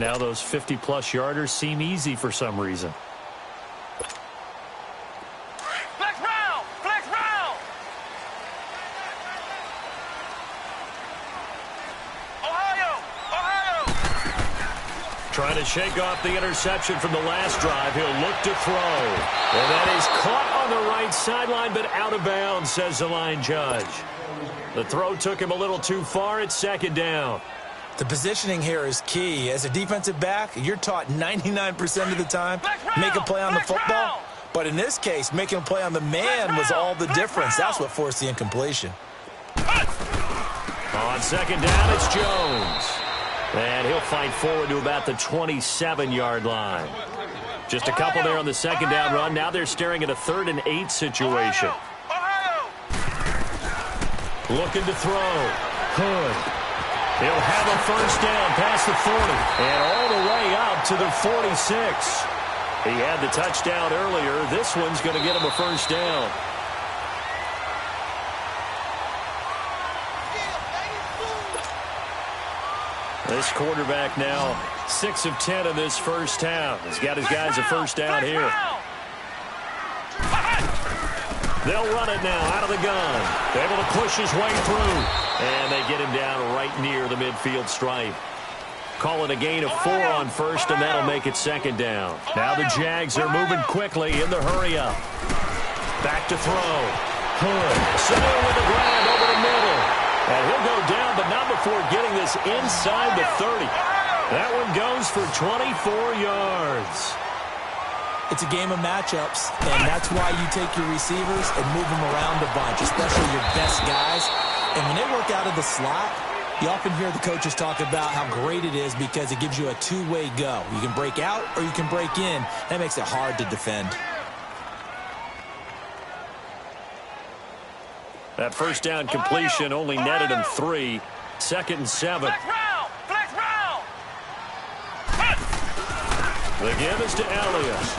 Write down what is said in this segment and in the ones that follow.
Now those 50-plus yarders seem easy for some reason. Flex round! Flex round! Ohio! Trying to shake off the interception from the last drive. He'll look to throw. And that is caught on the right sideline, but out of bounds, says the line judge. The throw took him a little too far. It's second down. The positioning here is key. As a defensive back, you're taught 99% of the time, make a play on the football. But in this case, making a play on the man was all the difference. That's what forced the incompletion. On second down, it's Jones. And he'll fight forward to about the 27-yard line. Just a couple there on the second down run. Now they're staring at a 3rd and 8 situation. Looking to throw. Hood. He'll have a first down past the 40 and all the way up to the 46. He had the touchdown earlier. This one's going to get him a first down. This quarterback now 6 of 10 in this first half. He's got his guys a first down here. They'll run it now out of the gun. Able to push his way through. And they get him down right near the midfield stripe. Call it a gain of 4 on first, and that'll make it second down. Now the Jags are moving quickly in the hurry-up. Back to throw. Hood. Center with the grab over the middle. And he'll go down, but not before getting this inside the 30. That one goes for 24 yards. It's a game of matchups, and that's why you take your receivers and move them around a bunch, especially your best guys. And when they work out of the slot, you often hear the coaches talk about how great it is because it gives you a two-way go. You can break out or you can break in. That makes it hard to defend. That first down completion only netted him 3. 2nd and 7. The give is to Elliott.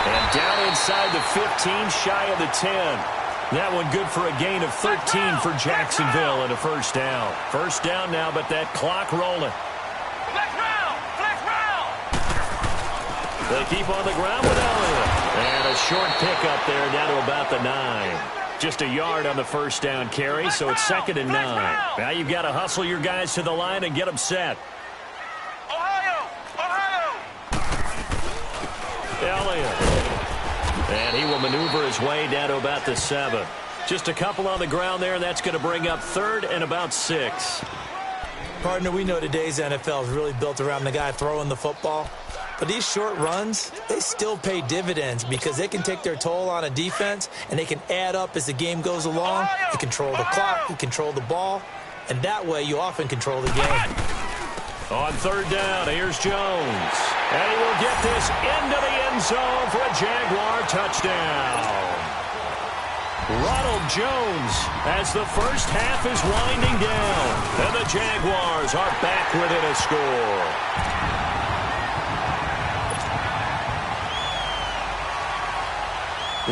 And down inside the 15, shy of the 10. That one good for a gain of 13 for Jacksonville and a first down. First down now, but that clock rolling. They keep on the ground with Elliott. And a short pickup there down to about the 9. Just a yard on the first down carry, so it's 2nd and 9. Now you've got to hustle your guys to the line and get them set. Elliott. And he will maneuver his way down to about the 7. Just a couple on the ground there, and that's going to bring up 3rd and about 6. Partner, we know today's NFL is really built around the guy throwing the football. But these short runs, they still pay dividends because they can take their toll on a defense, and they can add up as the game goes along. You control the clock, you control the ball, and that way you often control the game. On 3rd down, here's Jones. And he will get this into the end zone for a Jaguar touchdown. Ronald Jones as the first half is winding down. And the Jaguars are back within a score.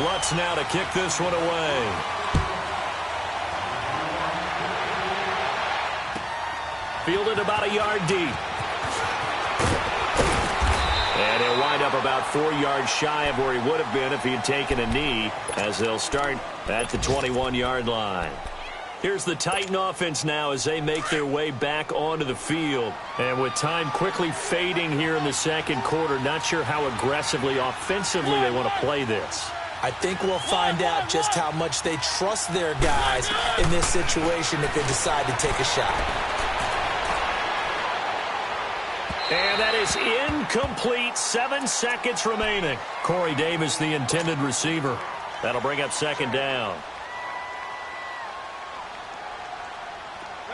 Lutz now to kick this one away. Fielded about a yard deep. And he'll wind up about 4 yards shy of where he would have been if he had taken a knee, as they'll start at the 21-yard line. Here's the Titan offense now as they make their way back onto the field. And with time quickly fading here in the second quarter, not sure how aggressively, offensively they want to play this. I think we'll find out just how much they trust their guys in this situation if they decide to take a shot. And that is incomplete. 7 seconds remaining. Corey Davis, the intended receiver. That'll bring up 2nd down.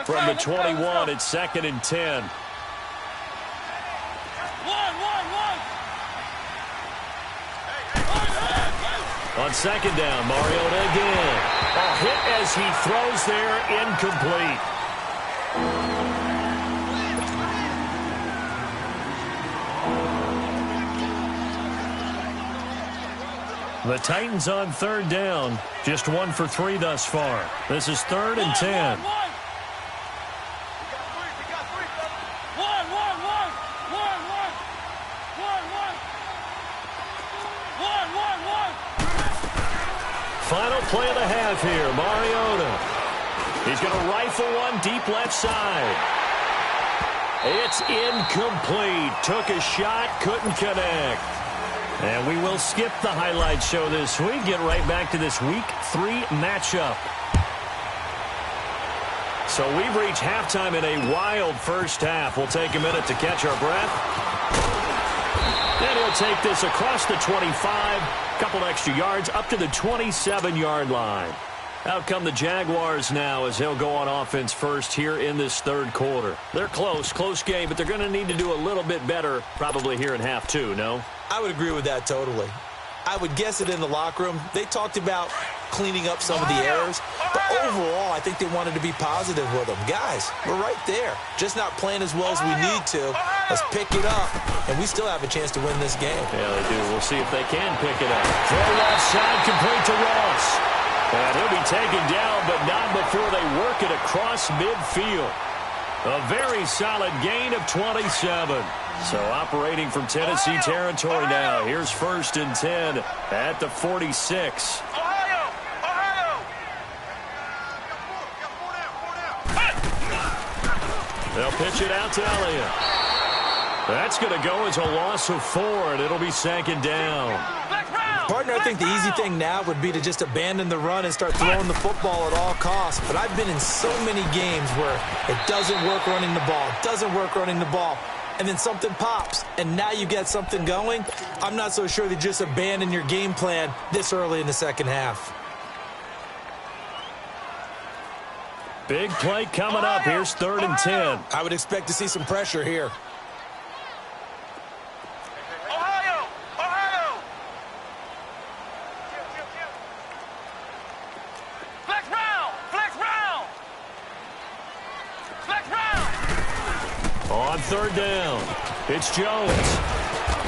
From the 21, it's 2nd and 10. On 2nd down, Mariota again. A hit as he throws there, incomplete. The Titans on 3rd down. Just 1 for 3 thus far. This is 3rd and 10. Final play of the half here, Mariota. He's going to rifle one deep left side. It's incomplete. Took a shot, couldn't connect. And we will skip the highlight show this week. Get right back to this Week 3 matchup. So we've reached halftime in a wild first half. We'll take a minute to catch our breath. And he'll take this across the 25. Couple extra yards up to the 27-yard line. Out come the Jaguars now as he'll go on offense first here in this third quarter. They're close game, but they're going to need to do a little bit better probably here in half two, no? I would agree with that totally. I would guess it in the locker room. They talked about cleaning up some of the errors, but overall, I think they wanted to be positive with them. Guys, we're right there. Just not playing as well as we need to. Let's pick it up, and we still have a chance to win this game. Yeah, they do. We'll see if they can pick it up. Throw left side, complete to Ross. And he'll be taken down, but not before they work it across midfield. A very solid gain of 27. So operating from Tennessee territory now. Here's 1st and 10 at the 46. They'll pitch it out to Elliott. That's going to go as a loss of 4, and it'll be 2nd down. Partner, I think the easy thing now would be to just abandon the run and start throwing the football at all costs. But I've been in so many games where it doesn't work running the ball, and then something pops, and now you get something going. I'm not so sure that just abandon your game plan this early in the second half. Big play coming up. Here's 3rd and 10. I would expect to see some pressure here. On 3rd down, it's Jones.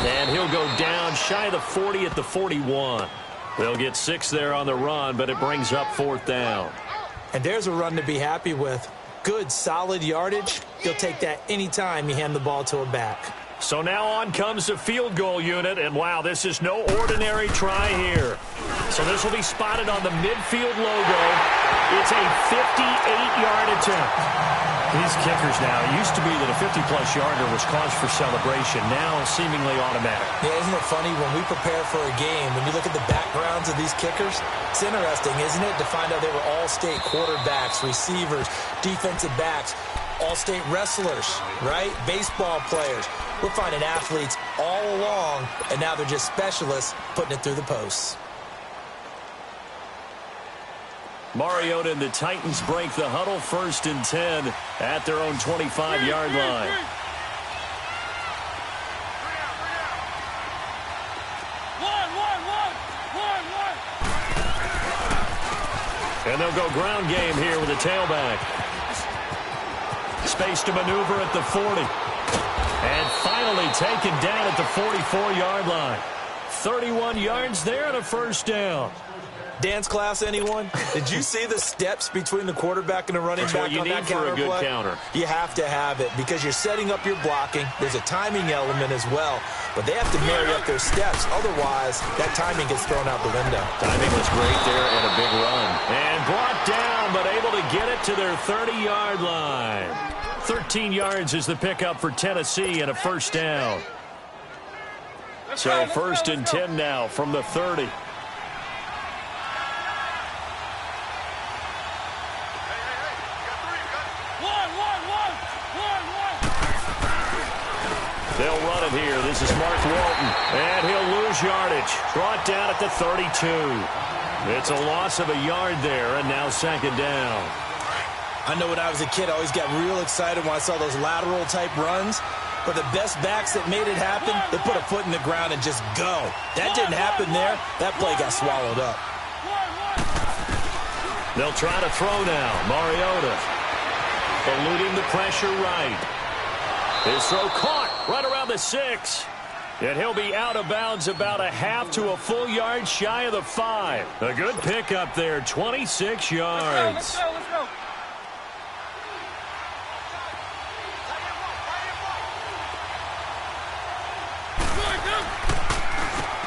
And he'll go down shy of the 40 at the 41. They'll get 6 there on the run, but it brings up 4th down. And there's a run to be happy with. Good, solid yardage. You'll take that anytime you hand the ball to a back. So now on comes the field goal unit, and wow, this is no ordinary try here. So this will be spotted on the midfield logo. It's a 58-yard attempt. These kickers now, it used to be that a 50-plus yarder was cause for celebration, now seemingly automatic. Yeah, isn't it funny when we prepare for a game, when you look at the backgrounds of these kickers, it's interesting, isn't it, to find out they were all-state quarterbacks, receivers, defensive backs, all-state wrestlers, right? Baseball players. We're finding athletes all along, and now they're just specialists putting it through the posts. Mariota and the Titans break the huddle. 1st and 10 at their own 25-yard line. And they'll go ground game here with a tailback. Space to maneuver at the 40. And finally taken down at the 44-yard line. 31 yards there and a 1st down. Dance class, anyone? Did you see the steps between the quarterback and the running back on that counter play? For a good counter. You have to have it because you're setting up your blocking. There's a timing element as well, but they have to marry up their steps. Otherwise, that timing gets thrown out the window. Timing was great there and a big run. And brought down, but able to get it to their 30-yard line. 13 yards is the pickup for Tennessee and a 1st down. So 1st and 10 now from the 30. They'll run it here. This is Mark Walton. And he'll lose yardage. Brought down at the 32. It's a loss of a yard there, and now 2nd down. I know when I was a kid, I always got real excited when I saw those lateral-type runs. But the best backs that made it happen, they put a foot in the ground and just go. That didn't happen there. That play got swallowed up. They'll try to throw now. Mariota eluding the pressure right. His throw caught right around the 6. And he'll be out of bounds about a half to a full yard shy of the 5. A good pickup there, 26 yards. Let's go.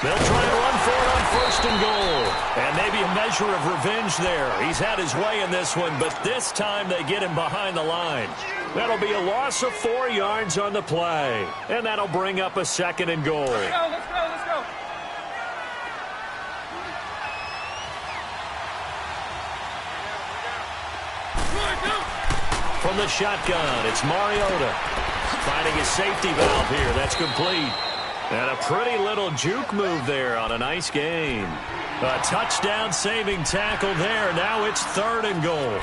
They'll try to run for it on 1st and goal. And maybe a measure of revenge there. He's had his way in this one, but this time they get him behind the line. That'll be a loss of 4 yards on the play. And that'll bring up a 2nd and goal. Let's go, let's go, let's go. From the shotgun, it's Mariota. Finding his safety valve here. That's complete. And a pretty little juke move there on a nice game. A touchdown-saving tackle there. Now it's 3rd and goal.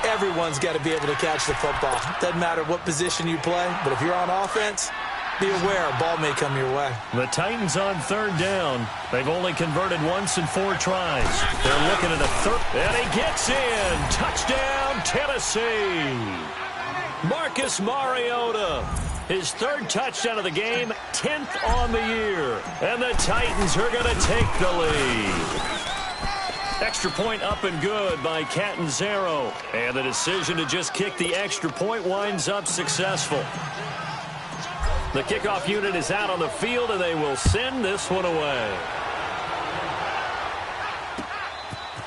Everyone's got to be able to catch the football. Doesn't matter what position you play, but if you're on offense, be aware a ball may come your way. The Titans on 3rd down. They've only converted once in 4 tries. They're looking at a 3rd. And he gets in. Touchdown, Tennessee. Marcus Mariota. His 3rd touchdown of the game, 10th on the year. And the Titans are going to take the lead. Extra point up and good by Catanzaro. And the decision to just kick the extra point winds up successful. The kickoff unit is out on the field, and they will send this one away.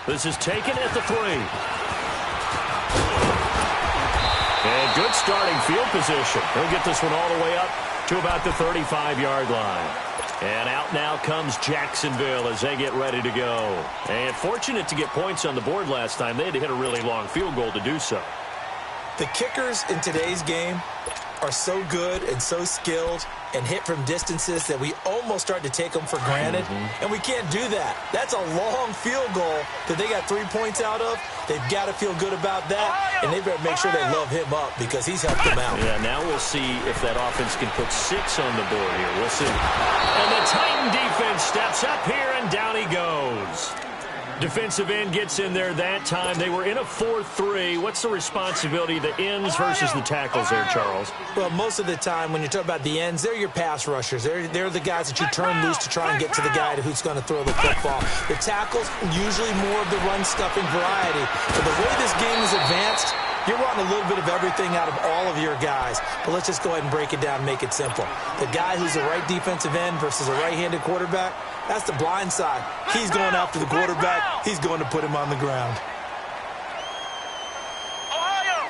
This is taken at the 3. And good starting field position. He'll get this one all the way up to about the 35-yard line. And out now comes Jacksonville as they get ready to go. And fortunate to get points on the board last time. They had to hit a really long field goal to do so. The kickers in today's game are so good and so skilled and hit from distances that we almost start to take them for granted. And we can't do that. That's a long field goal that they got 3 points out of. They've got to feel good about that, and they better make sure they love him up because he's helped them out. Yeah, now we'll see if that offense can put 6 on the board here. We'll see. And the Titan defense steps up here, and down he goes. Defensive end gets in there that time. They were in a 4-3. What's the responsibility of the ends versus the tackles there, Charles? Well, most of the time when you talk about the ends, they're your pass rushers. They're the guys that you turn loose to try and get to the guy who's going to throw the football. The tackles, usually more of the run-stuffing variety. But the way this game is advanced, you're wanting a little bit of everything out of all of your guys. But let's just go ahead and break it down and make it simple. The guy who's the right defensive end versus a right-handed quarterback, that's the blind side. He's going after the quarterback. He's going to put him on the ground. Ohio!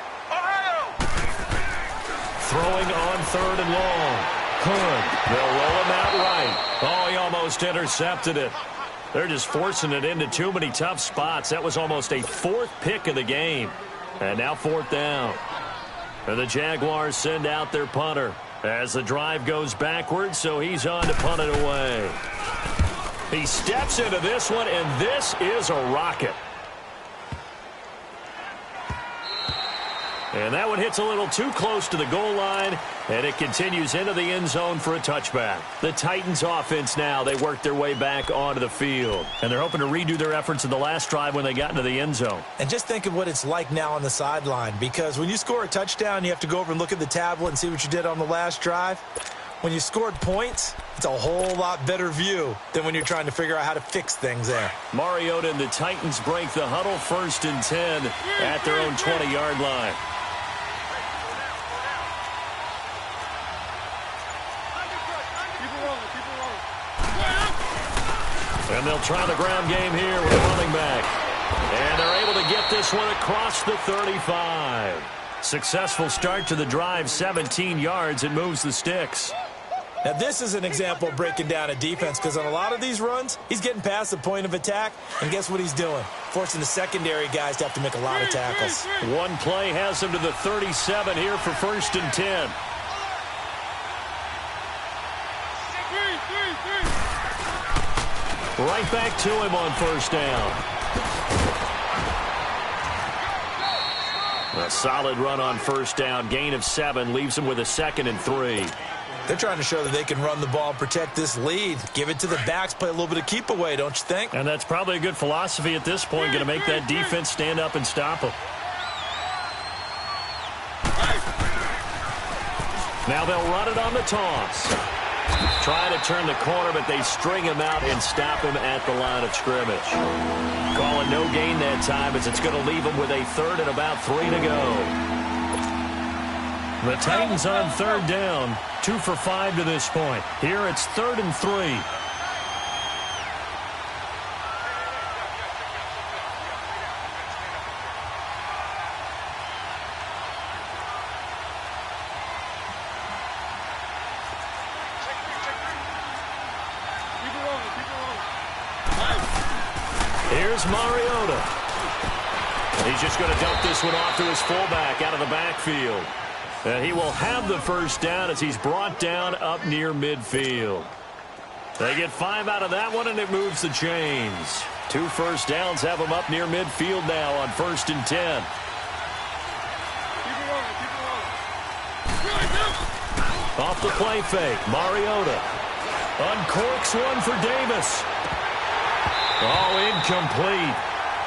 Throwing on 3rd and long. Hood. They'll roll him out right. Oh, he almost intercepted it. They're just forcing it into too many tough spots. That was almost a 4th pick of the game. And now 4th down. And the Jaguars send out their punter as the drive goes backwards, so he's on to punt it away. He steps into this one, and this is a rocket. And that one hits a little too close to the goal line, and it continues into the end zone for a touchback. The Titans offense now, they work their way back onto the field. And they're hoping to redo their efforts in the last drive when they got into the end zone. And just think of what it's like now on the sideline, because when you score a touchdown, you have to go over and look at the tablet and see what you did on the last drive. When you scored points, it's a whole lot better view than when you're trying to figure out how to fix things there. Mariota and the Titans break the huddle, 1st and 10 at their own 20-yard line. And they'll try the ground game here with a running back. And they're able to get this one across the 35. Successful start to the drive, 17 yards. It moves the sticks. Now, this is an example of breaking down a defense, because on a lot of these runs, he's getting past the point of attack, and guess what he's doing? Forcing the secondary guys to have to make a lot of tackles. One play has him to the 37 here for 1st and 10. Right back to him on 1st down. A solid run on 1st down. Gain of 7 leaves him with a 2nd and 3. They're trying to show that they can run the ball and protect this lead. Give it to the backs, play a little bit of keep away, don't you think? And that's probably a good philosophy at this point, going to make that defense stand up and stop them. Now they'll run it on the toss. Trying to turn the corner, but they string him out and stop him at the line of scrimmage. Calling no gain that time, as it's going to leave him with a 3rd and about 3 to go. The Titans on 3rd down, 2 for 5 to this point. Here it's 3rd and 3. Here's Mariota. He's just going to dump this one off to his fullback out of the backfield. And he will have the first down as he's brought down up near midfield. They get 5 out of that one, and it moves the chains. 2 first downs have them up near midfield now on 1st and 10. Off the play fake, Mariota uncorks one for Davis. Oh, incomplete.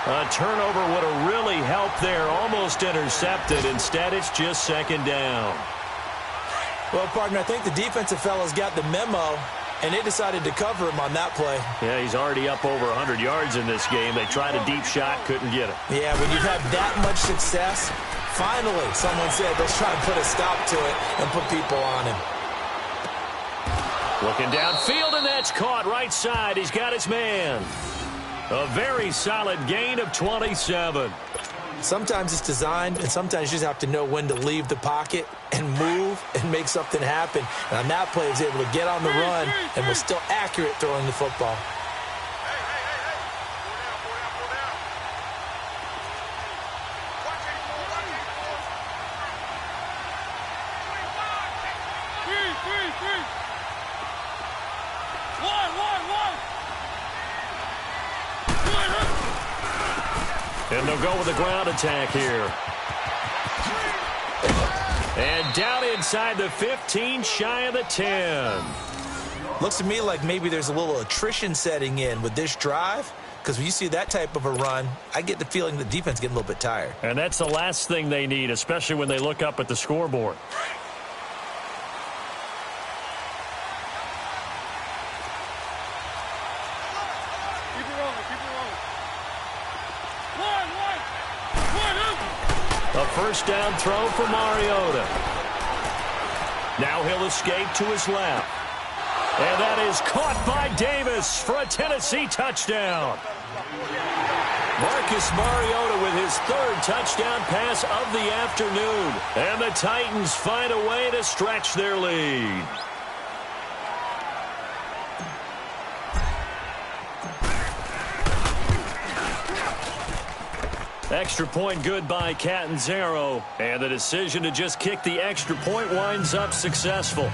A turnover would have really helped there. Almost intercepted. Instead, it's just 2nd down. Well, partner, I think the defensive fellas got the memo, and they decided to cover him on that play. Yeah, he's already up over 100 yards in this game. They tried a deep shot, couldn't get it. Yeah, when you've had that much success, finally, someone said, let's try and put a stop to it and put people on him. Looking downfield, and that's caught right side. He's got his man. A very solid gain of 27. Sometimes it's designed, and sometimes you just have to know when to leave the pocket and move and make something happen. And on that play, he was able to get on the run and was still accurate throwing the football. And they'll go with a ground attack here. And down inside the 15, shy of the 10. Looks to me like maybe there's a little attrition setting in with this drive, because when you see that type of a run, I get the feeling the defense getting a little bit tired. And that's the last thing they need, especially when they look up at the scoreboard. A first down throw for Mariota. Now he'll escape to his left. And that is caught by Davis for a Tennessee touchdown. Marcus Mariota with his 3rd touchdown pass of the afternoon. And the Titans find a way to stretch their lead. Extra point good by Catanzaro. And the decision to just kick the extra point winds up successful.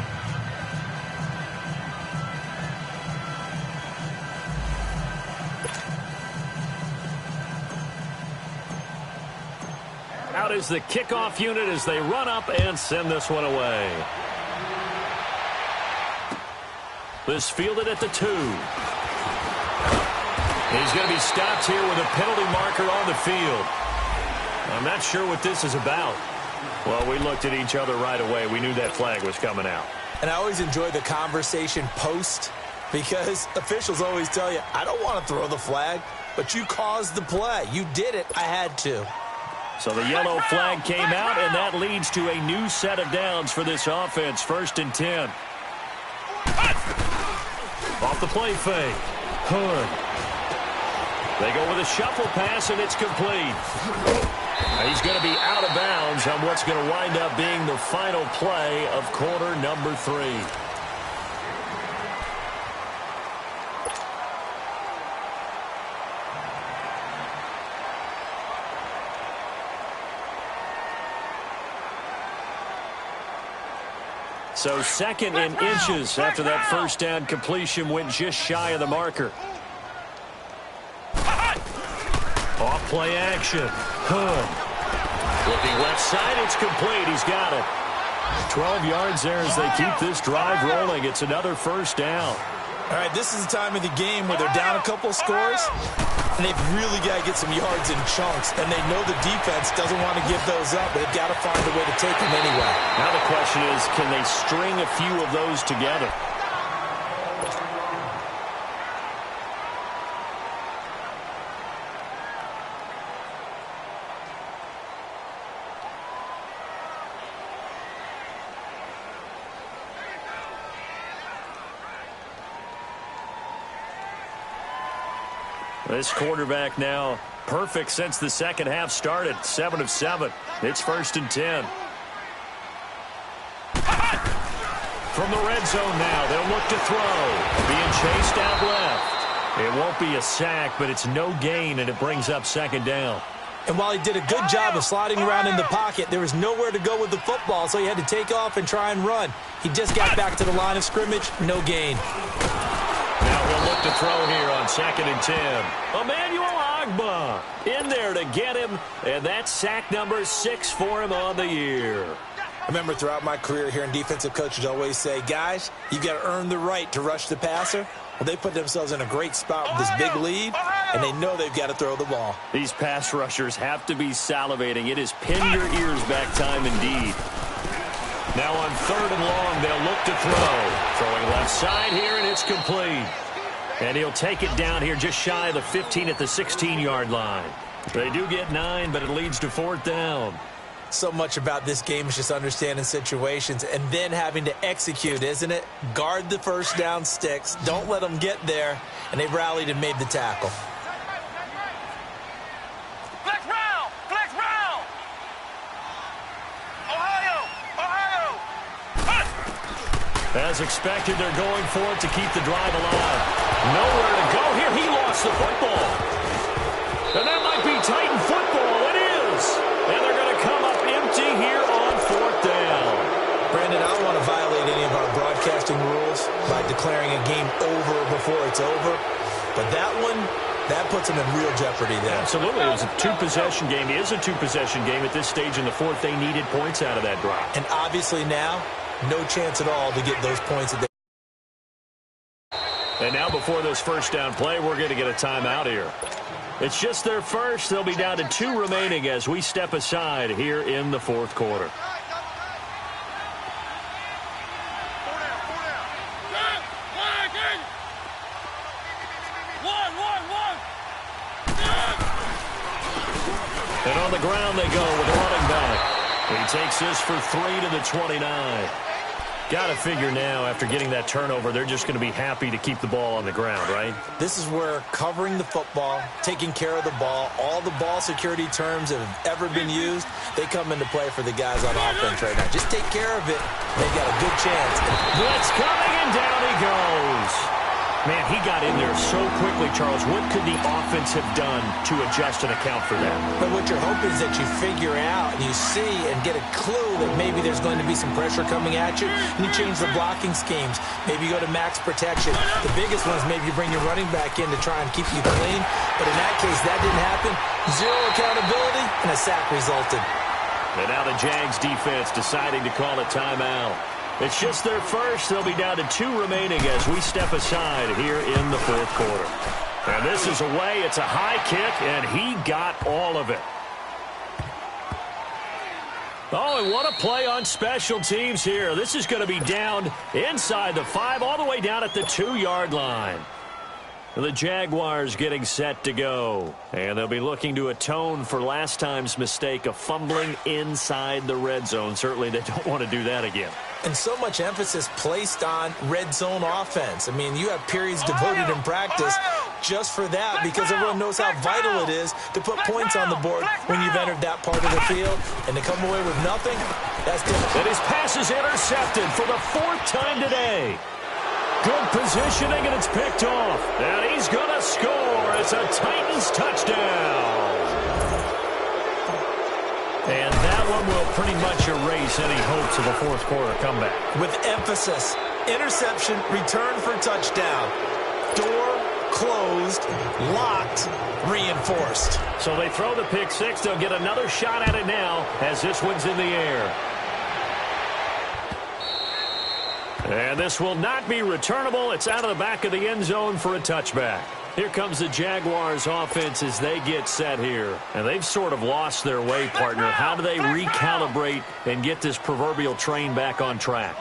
Out is the kickoff unit as they run up and send this one away. This fielded at the 2. He's going to be stopped here with a penalty marker on the field. I'm not sure what this is about. Well, we looked at each other right away. We knew that flag was coming out. And I always enjoy the conversation post, because officials always tell you, I don't want to throw the flag, but you caused the play. You did it. I had to. So the yellow flag came out, and that leads to a new set of downs for this offense. 1st and 10. Off the play fake. Hood. They go with a shuffle pass, and it's complete. He's going to be out of bounds on what's going to wind up being the final play of quarter number 3. So 2nd and inches after that first down completion went just shy of the marker. Off play action. Hood. Looking left side, it's complete. He's got it. 12 yards there as they keep this drive rolling. It's another first down. All right, this is the time of the game where they're down a couple of scores, and they've really got to get some yards in chunks, and they know the defense doesn't want to give those up, but they've got to find a way to take them anyway. Now the question is, can they string a few of those together? This quarterback now perfect since the second half started. 7 of 7. It's 1st and 10. From the red zone now, they'll look to throw. Being chased out left. It won't be a sack, but it's no gain, and it brings up second down. And while he did a good job of sliding around in the pocket, there was nowhere to go with the football, so he had to take off and try and run. He just got back to the line of scrimmage, no gain. Now we'll look to throw here on 2nd and 10. Emmanuel Ogbah in there to get him, and that's sack number 6 for him on the year. I remember throughout my career hearing defensive coaches always say, guys, you got to earn the right to rush the passer. Well, they put themselves in a great spot with this big lead, and they know they've got to throw the ball. These pass rushers have to be salivating. It is pin your ears back time indeed. Now on 3rd and long, they'll look to throw. Throwing left side here, and it's complete. And he'll take it down here just shy of the 15 at the 16-yard line. They do get 9, but it leads to 4th down. So much about this game is just understanding situations and then having to execute, isn't it? Guard the first down sticks. Don't let them get there. And they rallied and made the tackle. Flex round! Flex round! Ohio! Ohio! As expected, they're going for it to keep the drive alive. Nowhere to go here. He lost the football. And that might be Titan football. It is. And they're going to come up empty here on 4th down. Brandon, I don't want to violate any of our broadcasting rules by declaring a game over before it's over. But that one, that puts them in real jeopardy there. Absolutely. It was a two-possession game. It is a two-possession game at this stage in the 4th. They needed points out of that drive. And obviously now, no chance at all to get those points. And now before this first down play, we're going to get a timeout here. It's just their first. They'll be down to 2 remaining as we step aside here in the 4th quarter. And on the ground they go with a running back. He takes this for 3 to the 29. Got to figure now, after getting that turnover, they're just going to be happy to keep the ball on the ground, right? This is where covering the football, taking care of the ball, all the ball security terms that have ever been used, they come into play for the guys on offense right now. Just take care of it. They've got a good chance. Blitz coming, and down he goes. Man, he got in there so quickly, Charles. What could the offense have done to adjust and account for that? But what you're hoping is that you figure out and you see and get a clue that maybe there's going to be some pressure coming at you, and you change the blocking schemes. Maybe you go to max protection. The biggest one is maybe you bring your running back in to try and keep you clean. But in that case, that didn't happen. 0 accountability, and a sack resulted. And now the Jags defense deciding to call a timeout. It's just their first. They'll be down to 2 remaining as we step aside here in the 4th quarter. And this is away. It's a high kick, and he got all of it. Oh, and what a play on special teams here. This is going to be down inside the 5, all the way down at the 2-yard line. The Jaguars getting set to go. And they'll be looking to atone for last time's mistake of fumbling inside the red zone. Certainly they don't want to do that again. And so much emphasis placed on red zone offense. I mean, you have periods devoted in practice just for that, because everyone knows how vital it is to put points on the board when you've entered that part of the field. And to come away with nothing, that's different. And his pass is intercepted for the 4th time today. Good positioning, and it's picked off. And he's going to score. It's a Titans touchdown. And that one will pretty much erase any hopes of a 4th quarter comeback. With emphasis, interception, return for touchdown. Door closed, locked, reinforced. So they throw the pick 6. They'll get another shot at it now as this one's in the air. And this will not be returnable. It's out of the back of the end zone for a touchback. Here comes the Jaguars offense as they get set here. And they've sort of lost their way, partner. How do they recalibrate and get this proverbial train back on track?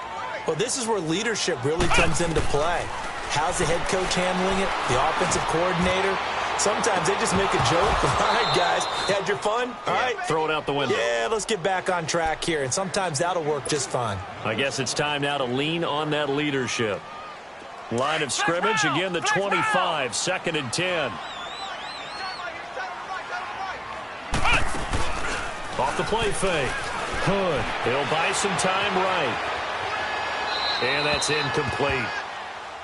Well, this is where leadership really comes into play. How's the head coach handling it? The offensive coordinator? Sometimes they just make a joke. All right, guys, had your fun? All right. Throw it out the window. Yeah, let's get back on track here. And sometimes that'll work just fine. I guess it's time now to lean on that leadership. Line of scrimmage, again, the 25, 2nd and 10. Off the play fake. Hood, he'll buy some time right. And that's incomplete.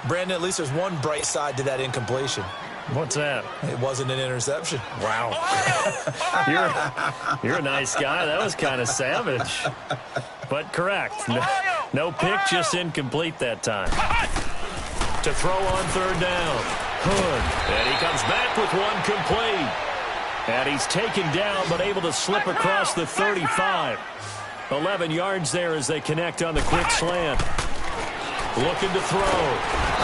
Brandon, at least there's one bright side to that incompletion. What's that? It wasn't an interception. Wow. You're a nice guy. That was kind of savage. But correct. No pick, just incomplete that time. To throw on third down. Hood. And he comes back with one complete. And he's taken down but able to slip across the 35. 11 yards there as they connect on the quick slant. Looking to throw.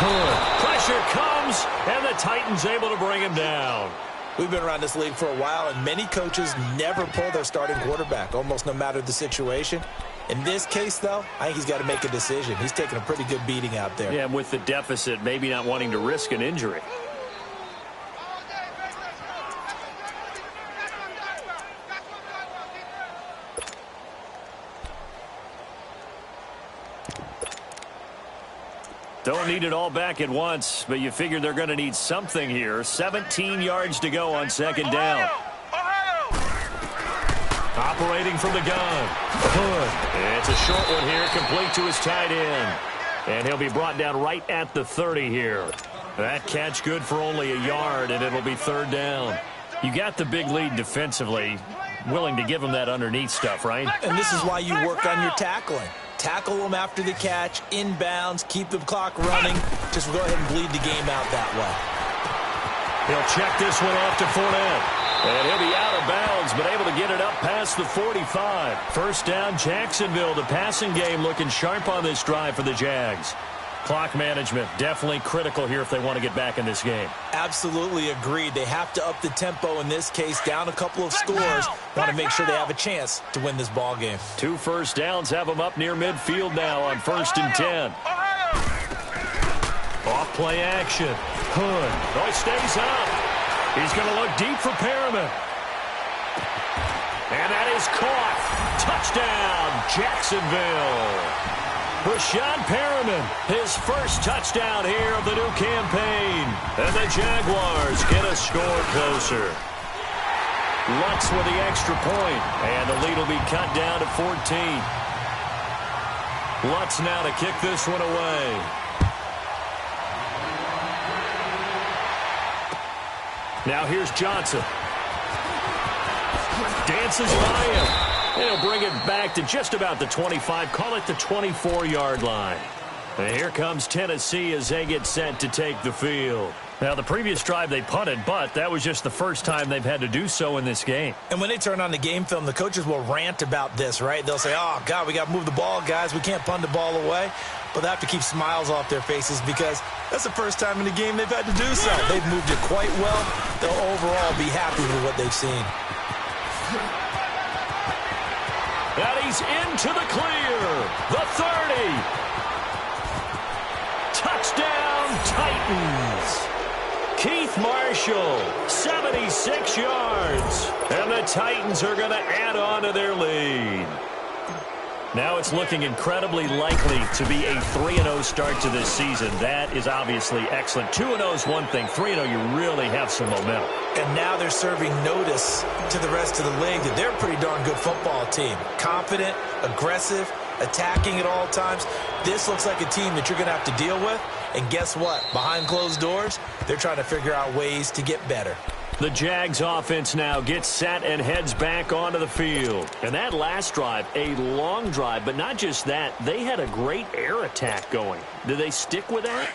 Hood. Pressure comes, and the Titans able to bring him down. We've been around this league for a while, and many coaches never pull their starting quarterback, almost no matter the situation. In this case, though, I think he's got to make a decision. He's taking a pretty good beating out there. Yeah, with the deficit, maybe not wanting to risk an injury. Don't need it all back at once, but you figure they're going to need something here. 17 yards to go on second down. Operating from the gun. Hood. It's a short one here, complete to his tight end. And he'll be brought down right at the 30 here. That catch good for only a yard, and it'll be third down. You got the big lead defensively. Willing to give him that underneath stuff, right? And this is why you work on your tackling. Tackle them after the catch, inbounds, keep the clock running. Just go ahead and bleed the game out that way. He'll check this one off to Fournette. And he'll be out of bounds, but able to get it up past the 45. First down, Jacksonville. The passing game looking sharp on this drive for the Jags. Clock management definitely critical here if they want to get back in this game. Absolutely agreed. They have to up the tempo in this case, down a couple of scores. Want to make sure they have a chance to win this ball game. 2 first downs have them up near midfield now on 1st and 10. Off play action. Hood. Oh, he stays up. He's going to look deep for Perriman. And that is caught. Touchdown, Jacksonville. Rashad Perriman, his first touchdown here of the new campaign. And the Jaguars get a score closer. Lutz with the extra point, and the lead will be cut down to 14. Lutz now to kick this one away. Now here's Johnson. Dances by him. And he'll bring it back to just about the 25, call it the 24-yard line. And here comes Tennessee as they get set to take the field. Now, the previous drive they punted, but that was just the first time they've had to do so in this game. And when they turn on the game film, the coaches will rant about this, right? They'll say, oh, God, we got to move the ball, guys. We can't punt the ball away. But they have to keep smiles off their faces because that's the first time in the game they've had to do so. They've moved it quite well. They'll overall be happy with what they've seen. And he's into the clear. The 30. Touchdown, Titans. Keith Marshall, 76 yards. And the Titans are going to add on to their lead. Now it's looking incredibly likely to be a 3-0 start to this season. That is obviously excellent. 2-0 is one thing. 3-0, you really have some momentum. And now they're serving notice to the rest of the league that they're a pretty darn good football team. Confident, aggressive, attacking at all times. This looks like a team that you're going to have to deal with. And guess what? Behind closed doors, they're trying to figure out ways to get better. The Jags offense now gets set and heads back onto the field. And that last drive, a long drive, but not just that. They had a great air attack going. Do they stick with that?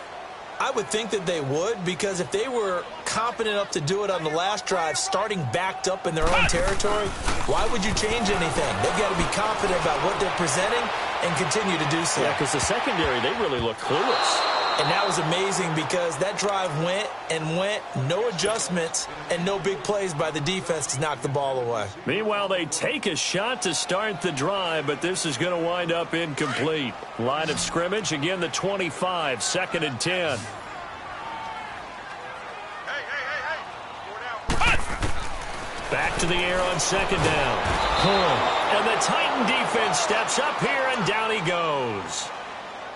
I would think that they would, because if they were competent enough to do it on the last drive, starting backed up in their own territory, why would you change anything? They've got to be confident about what they're presenting and continue to do so. Yeah, because the secondary, they really look clueless. And that was amazing because that drive went and went, no adjustments, and no big plays by the defense to knock the ball away. Meanwhile, they take a shot to start the drive, but this is going to wind up incomplete. Line of scrimmage, again the 25, 2nd and 10. Back to the air on 2nd down. And the Titan defense steps up here, and down he goes.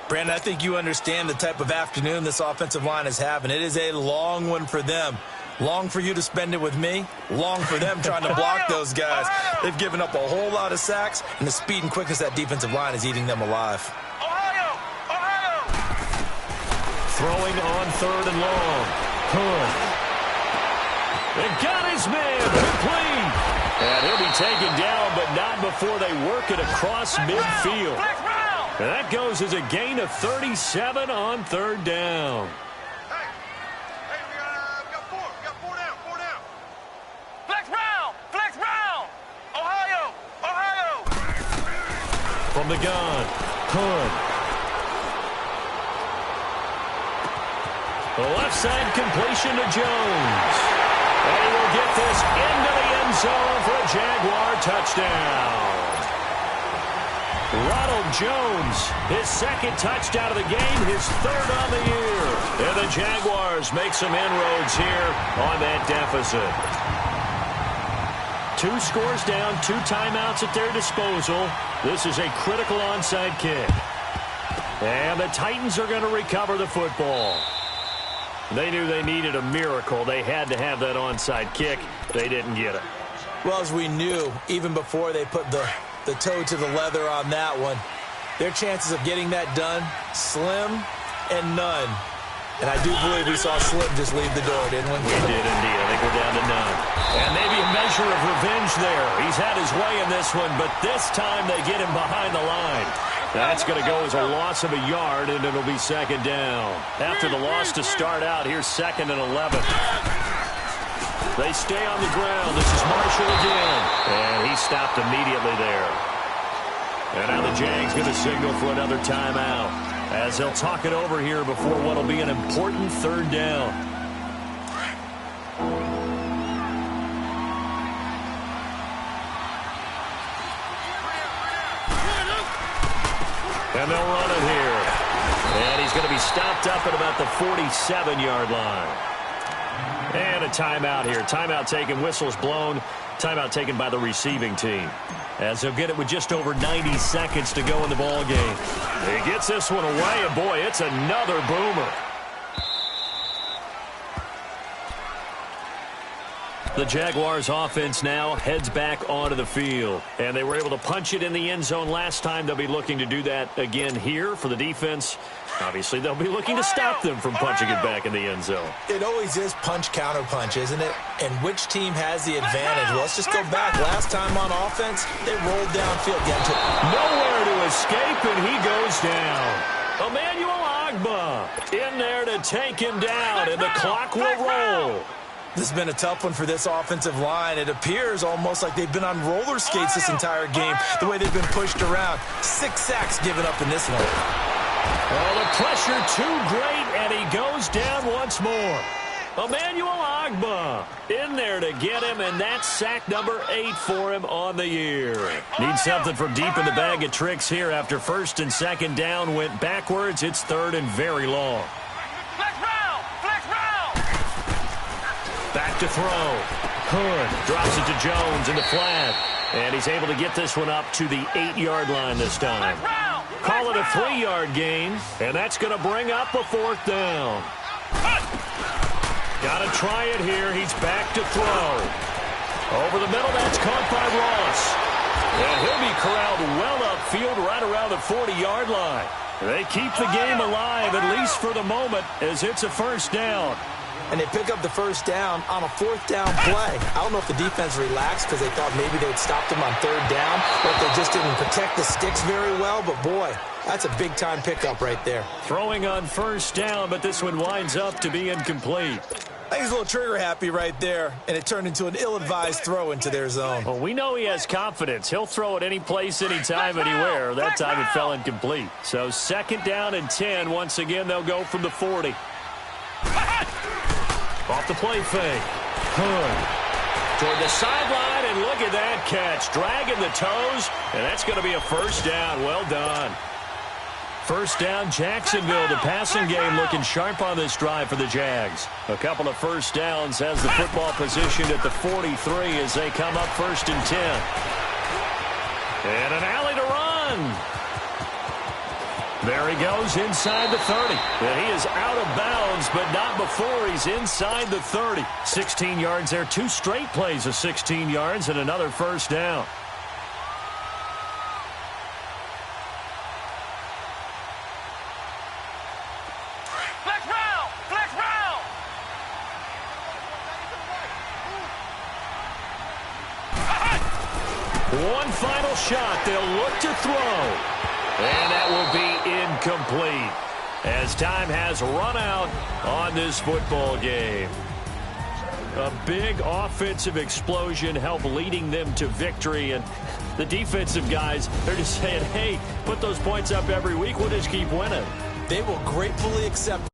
Brandon, I think you understand the type of afternoon this offensive line is having. It is a long one for them. Long for you to spend it with me. Long for them trying to block those guys. They've given up a whole lot of sacks, and the speed and quickness of that defensive line is eating them alive. Throwing on 3rd and long. Hood. And got his man. Complete. And he'll be taken down, but not before they work it across midfield. And that goes as a gain of 37 on 3rd down. We got four down. Flex round. Ohio. From the gun, Hood. The left side completion to Jones. And he will get this into the end zone for a Jaguar touchdown. Ronald Jones, his 2nd touchdown of the game, his 3rd on the year. And the Jaguars make some inroads here on that deficit. 2 scores down, 2 timeouts at their disposal. This is a critical onside kick. And the Titans are going to recover the football. They knew they needed a miracle. They had to have that onside kick. They didn't get it. Well, as we knew, even before they put the toe to the leather on that one, their chances of getting that done, slim and none. And I do believe we saw Slim just leave the door, didn't we? We did indeed. I think we're down to none. And maybe a measure of revenge there. He's had his way in this one, but this time they get him behind the line. That's going to go as a loss of a yard, and it'll be 2nd down. After the loss to start out, here's 2nd and 11. They stay on the ground. This is Marshall again. And he stopped immediately there. And now the Jags going to signal for another timeout, as they'll talk it over here before what will be an important 3rd down. And they'll run it here. And he's going to be stopped up at about the 47-yard line. And a timeout here. Timeout taken, whistles blown. Timeout taken by the receiving team, as they'll get it with just over 90 seconds to go in the ball game. He gets this one away, and boy, it's another boomer. The Jaguars offense now heads back onto the field, and they were able to punch it in the end zone last time. They'll be looking to do that again here for the defense. Obviously, they'll be looking to stop them from punching it back in the end zone. It always is punch-counter-punch, isn't it? And which team has the advantage? Well, let's just go back. Last time on offense, they rolled downfield. Nowhere to escape, and he goes down. Emmanuel Ogbah in there to take him down, and the clock will roll. This has been a tough one for this offensive line. It appears almost like they've been on roller skates this entire game, the way they've been pushed around. 6 sacks given up in this one. Oh, the pressure too great, and he goes down once more. Emmanuel Ogbah in there to get him, and that's sack number 8 for him on the year. Needs something from deep in the bag of tricks here after 1st and 2nd down went backwards. It's 3rd and very long. Back to throw. Hood drops it to Jones in the flat. And he's able to get this one up to the 8-yard line this time. Call it a 3-yard gain, and that's going to bring up a 4th down. Got to try it here. He's back to throw. Over the middle, that's caught by Ross. And he'll be corralled well upfield right around the 40-yard line. They keep the game alive, at least for the moment, as it's a 1st down. And they pick up the 1st down on a 4th down play. I don't know if the defense relaxed because they thought maybe they'd stopped them on 3rd down, or if they just didn't protect the sticks very well. But, boy, that's a big-time pickup right there. Throwing on 1st down, but this one winds up to be incomplete. I think he's a little trigger-happy right there, and it turned into an ill-advised throw into their zone. Well, we know he has confidence. He'll throw it any place, anytime, anywhere. That time it fell incomplete. So 2nd down and 10. Once again, they'll go from the 40. Off the play fake. Hood toward the sideline, and look at that catch. Dragging the toes, and that's going to be a 1st down. Well done. 1st down, Jacksonville. The passing game looking sharp on this drive for the Jags. A couple of 1st downs, has the football positioned at the 43 as they come up 1st and 10. And an alley to run. There he goes inside the 30. And he is out of bounds, but not before he's inside the 30. 16 yards there. 2 straight plays of 16 yards and another 1st down. Let's run! One final shot. They'll look to throw. And that will be incomplete as time has run out on this football game. A big offensive explosion helped leading them to victory. And the defensive guys, they're just saying, hey, put those points up every week. We'll just keep winning. They will gratefully accept